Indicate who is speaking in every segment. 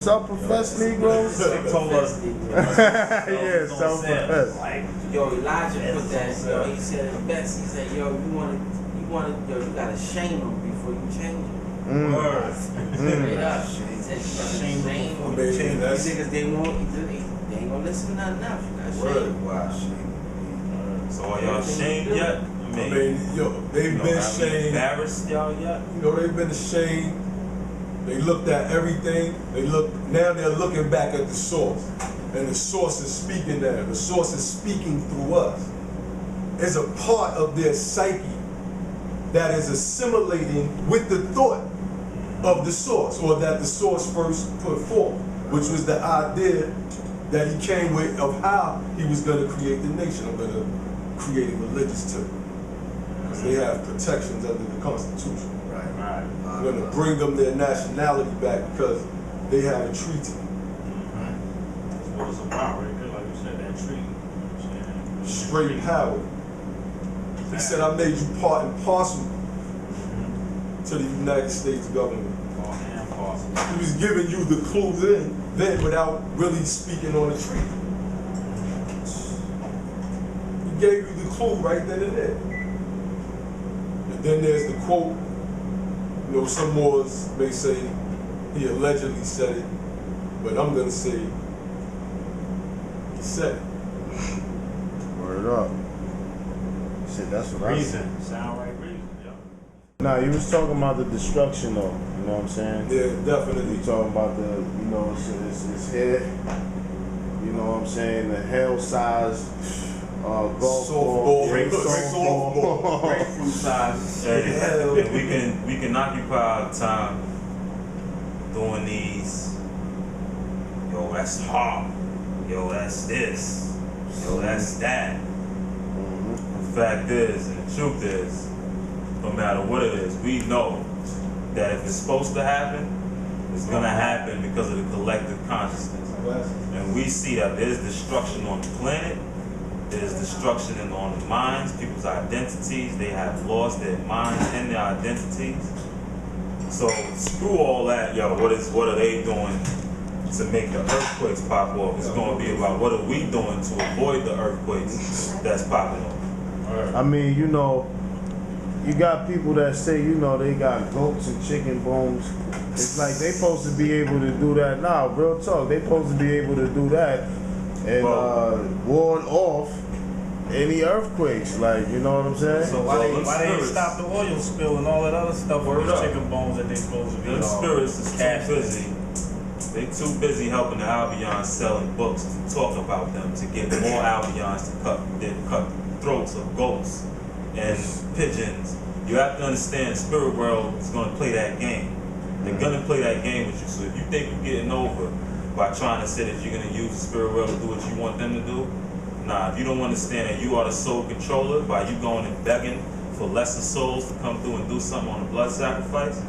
Speaker 1: self-professed Negroes?
Speaker 2: They told us.
Speaker 1: Yeah, self-professed.
Speaker 3: Like, yo, Elijah put that. Yo, he said it best. He said, yo, you gotta shame them before you change them. Straight up. He said you gotta shame them before you change them. Because they ain't gonna listen to nothing else. You gotta shame them.
Speaker 4: Wow. So are y'all ashamed yet?
Speaker 5: I mean, yo, they've been ashamed.
Speaker 4: Embarrassed y'all yet?
Speaker 5: You know, they've been ashamed. They looked at everything. Now they're looking back at the source. And the source is speaking there. The source is speaking through us. It's a part of their psyche that is assimilating with the thought of the source, or that the source first put forth, which was the idea that he came with of how he was going to create the nation. I'm going to create a religious temple. Because they have protections under the Constitution.
Speaker 2: Right.
Speaker 5: I'm going to bring them their nationality back because they have a treaty.
Speaker 2: That's what it's about, right there. Like you said, that treaty.
Speaker 5: Straight power. He said, I made you part and parcel to the United States government. He was giving you the clues then without really speaking on the treaty. He gave you the clue right then and there. And then there's the quote. You know, some Moors may say he allegedly said it, but I'm gonna say he said it.
Speaker 1: Word up. Shit, that's what I said.
Speaker 2: Reason. Sound right reason, yeah.
Speaker 1: Nah, you was talking about the destruction though, you know what I'm saying?
Speaker 5: Yeah, definitely.
Speaker 1: You talking about the, you know, it's here, you know what I'm saying, the hell-sized golf ball,
Speaker 5: softball,
Speaker 2: grapefruit size.
Speaker 4: And we can occupy our time doing these. Yo, that's hard. Yo, that's this. Yo, that's that. The fact is, and the truth is, no matter what it is, we know that if it's supposed to happen, it's gonna happen because of the collective consciousness. And we see that there's destruction on the planet. There's destruction on the minds, people's identities. They have lost their minds and their identities. So screw all that, yo. What are they doing to make the earthquakes pop off? It's going to be about what are we doing to avoid the earthquakes that's popping off.
Speaker 1: I mean, you know, you got people that say, you know, they got goats and chicken bones. It's like they supposed to be able to do that now. Real talk, they supposed to be able to do that and ward off any earthquakes. Like, you know what I'm saying?
Speaker 2: So why they stop the oil spill and all that other stuff with those chicken bones that they supposed to be?
Speaker 4: The spirits is too busy. They too busy helping the Albions selling books to talk about them, to get more Albions to cut throats of goats and pigeons. You have to understand, the spirit world is going to play that game. They're going to play that game with you. So if you think you're getting over by trying to say that you're going to use the spirit world to do what you want them to do, nah, if you don't understand that you are the soul controller by you going and begging for lesser souls to come through and do something on a blood sacrifice,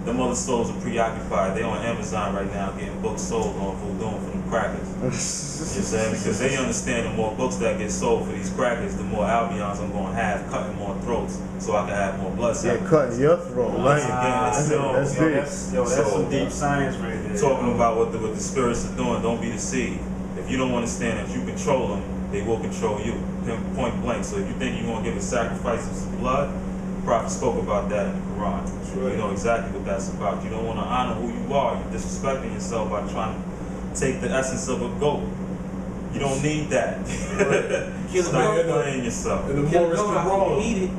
Speaker 4: them other souls are preoccupied. They're on Amazon right now getting books sold on voodoo for them crackers. You know what I'm saying? Because they understand the more books that get sold for these crackers, the more Albions I'm going to have cutting more throats so I can have more blood sacrifice.
Speaker 1: Yeah, cutting your throat. Right?
Speaker 2: That's deep. That's some deep science right there.
Speaker 4: Talking about what the spirits are doing, don't be deceived. If you don't understand that you control them, they will control you. Point blank. So if you think you're going to give a sacrifice of some blood, the prophet spoke about that in the Quran.
Speaker 5: Right.
Speaker 4: You know exactly what that's about. You don't want to honor who you are. You're disrespecting yourself by trying to take the essence of a goat. You don't need that. Stop playing yourself.
Speaker 5: And the more it's wrong.
Speaker 3: Eat it.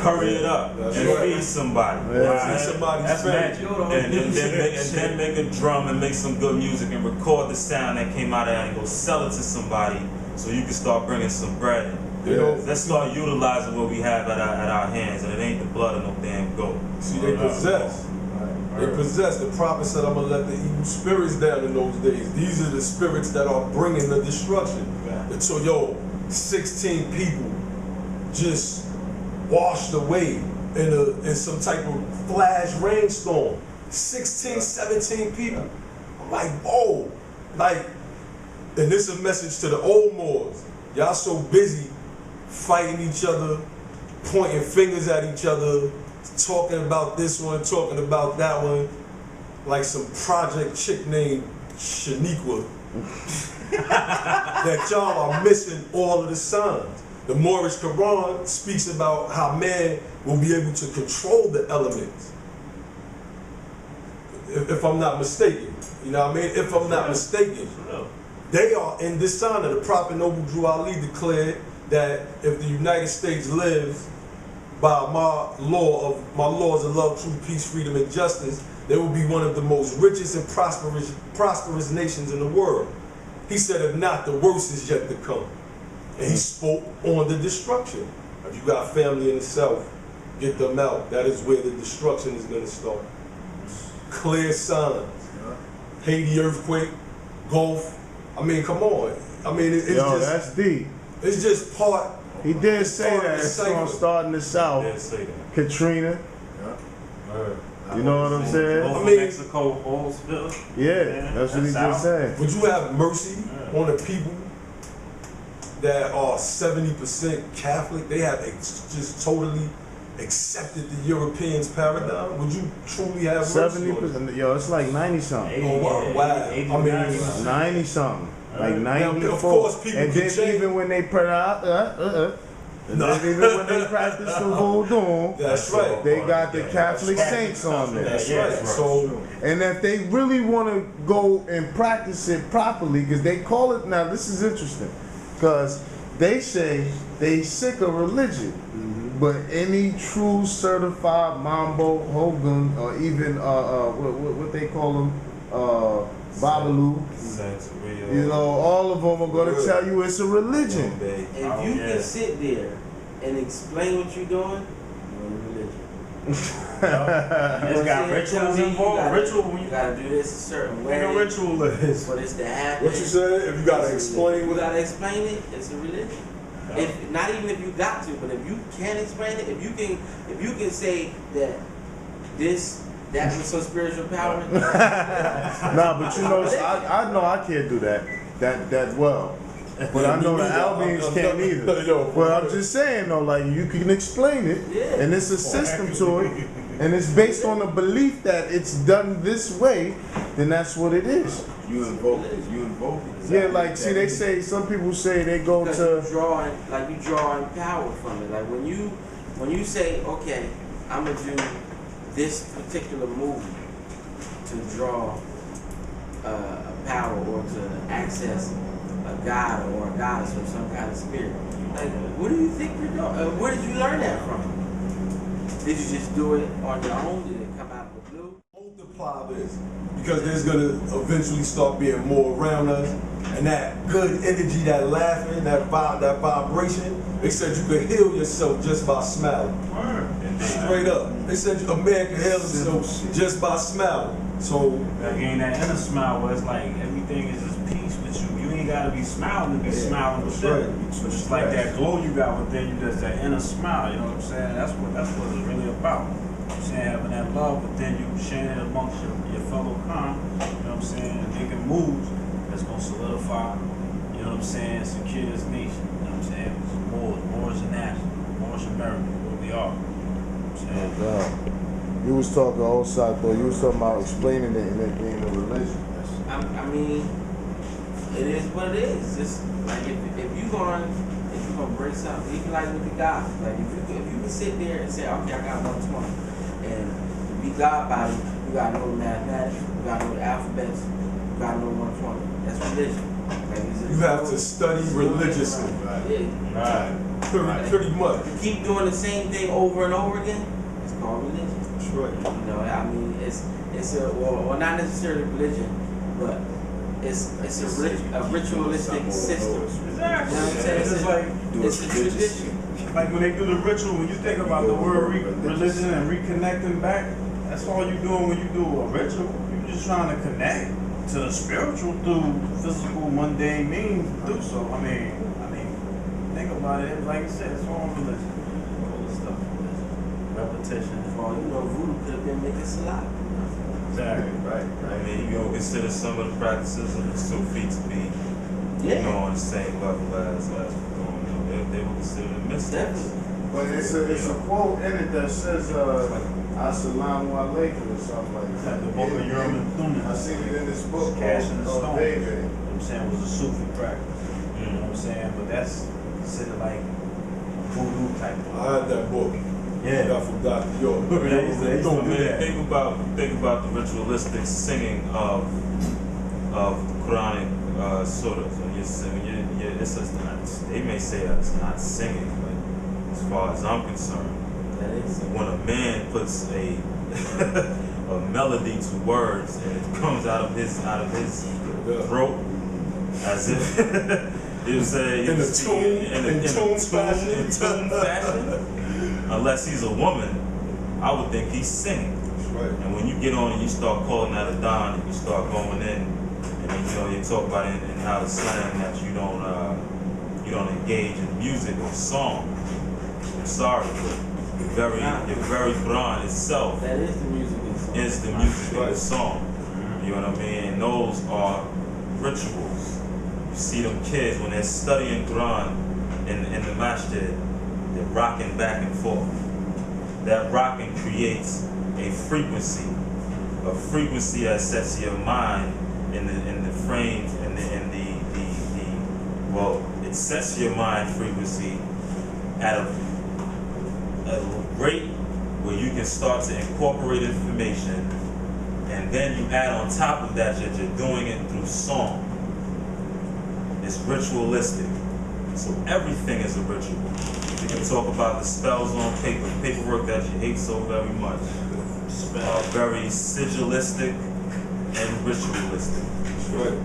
Speaker 4: Hurry it up and feed somebody.
Speaker 5: Feed somebody.
Speaker 2: That's magic.
Speaker 4: And then make a drum and make some good music and record the sound that came out of that and go sell it to somebody so you can start bringing some bread in. Let's start utilizing what we have at our hands, and it ain't the blood of no damn goat.
Speaker 5: See, they possess. They possess. The prophet said, I'm going to let the evil spirits down in those days. These are the spirits that are bringing the destruction. And so, 16 people just washed away in some type of flash rainstorm. 16, 17 people. I'm like, whoa. Like, and this is a message to the old Moors. Y'all so busy fighting each other, pointing fingers at each other, talking about this one, talking about that one. like some project chick named Shaniqua that y'all are missing all of the signs. The Moorish Quran speaks about how man will be able to control the elements. If I'm not mistaken, you know what I mean? If I'm not mistaken, they are in this sign of the Prophet Noble Drew Ali declared that if the United States lives by my laws of love, truth, peace, freedom, and justice, they will be one of the most richest and prosperous nations in the world. He said, if not, the worst is yet to come. And he spoke on the destruction. If you got family in the South, get them out. That is where the destruction is going to start. Clear signs. Haiti earthquake, Gulf. I mean, come on. I mean, it's
Speaker 1: Yo,
Speaker 5: just,
Speaker 1: that's deep.
Speaker 5: it's just part.
Speaker 1: He did say that it's gonna start in the South.
Speaker 4: Did say that.
Speaker 1: Katrina. You know what I'm saying?
Speaker 4: Gulf
Speaker 5: I
Speaker 4: of
Speaker 5: mean-
Speaker 4: Mexico, oil spill.
Speaker 1: Yeah, that's what he just said.
Speaker 5: Would you have mercy on the people that are 70% Catholic? They have just totally accepted the Europeans' paradigm. Would you truly have mercy on them?
Speaker 1: 70%. Yo, it's like 90 something.
Speaker 5: Oh, wow. I mean,
Speaker 1: 90 something. Like
Speaker 5: Now,
Speaker 1: 94.
Speaker 5: of course, people
Speaker 1: and
Speaker 5: can
Speaker 1: then
Speaker 5: change.
Speaker 1: even when they and
Speaker 5: No.
Speaker 1: then even when they practice the voodoo,
Speaker 5: That's right.
Speaker 1: they got the Catholic saints on there.
Speaker 5: That's right. So,
Speaker 1: And if they really want to go and practice it properly, because they call it, now this is interesting, because they say they sick of religion, but any true certified Mambo, Hogan, or even, what they call them, Babalu, you know, all of them are going to tell you it's a religion.
Speaker 3: If you can sit there and explain what you're doing, you're in religion.
Speaker 2: It's got rituals involved.
Speaker 3: You gotta do this a certain way.
Speaker 2: What a ritual is.
Speaker 3: For this to happen.
Speaker 5: what you said? If you gotta explain
Speaker 3: You
Speaker 5: what
Speaker 3: gotta explain it, it's a religion. If not even if you got to, but if you can explain it, if you can say that that was some spiritual power.
Speaker 1: Nah, but you know, I know I can't do that well. But I know the Albions can't either. But I'm just saying though, like you can explain it,
Speaker 3: Yeah.
Speaker 1: and it's a system to it, and it's based on the belief that it's done this way, then that's what it is.
Speaker 6: You invoke it.
Speaker 1: Yeah, like see, they say some people say they go
Speaker 3: Because
Speaker 1: to.
Speaker 3: you drawing power from it. Like when you say, okay, I'm gonna do this particular movement to draw a power or to access a god or a goddess or some kind of spirit. Like, what do you think you're doing? Where did you learn that from? Did you just do it on your own? Did it come out of the blue?
Speaker 5: multiply this, because there's gonna eventually start being more around us, and that good energy, that laughing, that vibration. They said you could heal yourself just by smiling. Straight up. They said a man can heal himself just by smiling. So
Speaker 2: Again, that inner smile where it's like everything is just peace with you. You ain't gotta be smiling to be smiling with
Speaker 5: Right.
Speaker 2: it. But it's like that glow you got within you, that's that inner smile, you know what I'm saying? That's what it's really about. You know what I'm saying? Having that love within you, sharing it amongst your fellow kind, you know what I'm saying? And making moves that's gonna solidify, you know what I'm saying, secure this nation. You know what I'm saying? Moors are national, Moorish America, where we are. You know what I'm saying?
Speaker 1: You was talking outside though. You was talking about explaining it and it being a religion.
Speaker 3: I mean, it is what it is. It's like if you gonna break something, even like with the God, like if you can sit there and say, okay, I got 120, and to be God body, you gotta know the mathematics, you gotta know the alphabets, you gotta know 120. That's religion. Like,
Speaker 5: you have to study religiously.
Speaker 3: Yeah.
Speaker 5: Pretty much.
Speaker 3: To keep doing the same thing over and over again, it's called religion.
Speaker 5: That's right.
Speaker 3: You know, I mean, it's a well, not necessarily religion, but it's a ritualistic system.
Speaker 2: Exactly.
Speaker 3: You know what I'm saying?
Speaker 2: It's just like
Speaker 3: It's a tradition.
Speaker 2: Like when they do the ritual, when you think about the word religion and reconnecting back, that's all you're doing when you do a ritual. You're just trying to connect to the spiritual through physical, mundane means to do so. I mean, think about it. Like I said, it's all religion. All this stuff, religion. Repetition.
Speaker 3: For all you know, voodoo could have been making salad.
Speaker 2: Exactly.
Speaker 4: Right. I mean, you would consider some of the practices of the Sufi to be, you know, on the same level as they would consider the mystics.
Speaker 3: Definitely.
Speaker 1: But it's a quote in it that says Assalamu alaikum or something like that.
Speaker 2: The book of Urim and Thummim.
Speaker 1: I seen it in this book
Speaker 2: Cash in the
Speaker 1: called
Speaker 2: Stone.
Speaker 1: David.
Speaker 2: You know what I'm saying? Was a Sufi practice. You know what I'm saying? But that's considered like voodoo type of.
Speaker 5: I had that book.
Speaker 2: Yeah.
Speaker 5: Got from Dr. York.
Speaker 2: They used to do that.
Speaker 4: Think about the ritualistic singing of Quranic surahs. When you're it's not, they may say it's not singing, but as far as I'm concerned, when a man puts a a melody to words and it comes out of his throat as if you say
Speaker 5: In tune fashion.
Speaker 4: Unless he's a woman, I would think he's singing.
Speaker 5: That's right.
Speaker 4: And when you get on and you start calling out a don and you start going in, and you talk about it in how Islam that you don't engage in music or song. I'm sorry, but your very Quran itself
Speaker 3: That is the music in the song.
Speaker 4: is the music of the song. You know what I mean? And those are rituals. You see them kids when they're studying Quran in the masjid, they're rocking back and forth. That rocking creates a frequency that sets your mind in the frame it sets your mind frequency at a rate where you can start to incorporate information, and then you add on top of that you're doing it through song. It's ritualistic. So everything is a ritual. You can talk about the spells on paperwork that you hate so very much. Very sigilistic and ritualistic.
Speaker 5: That's right.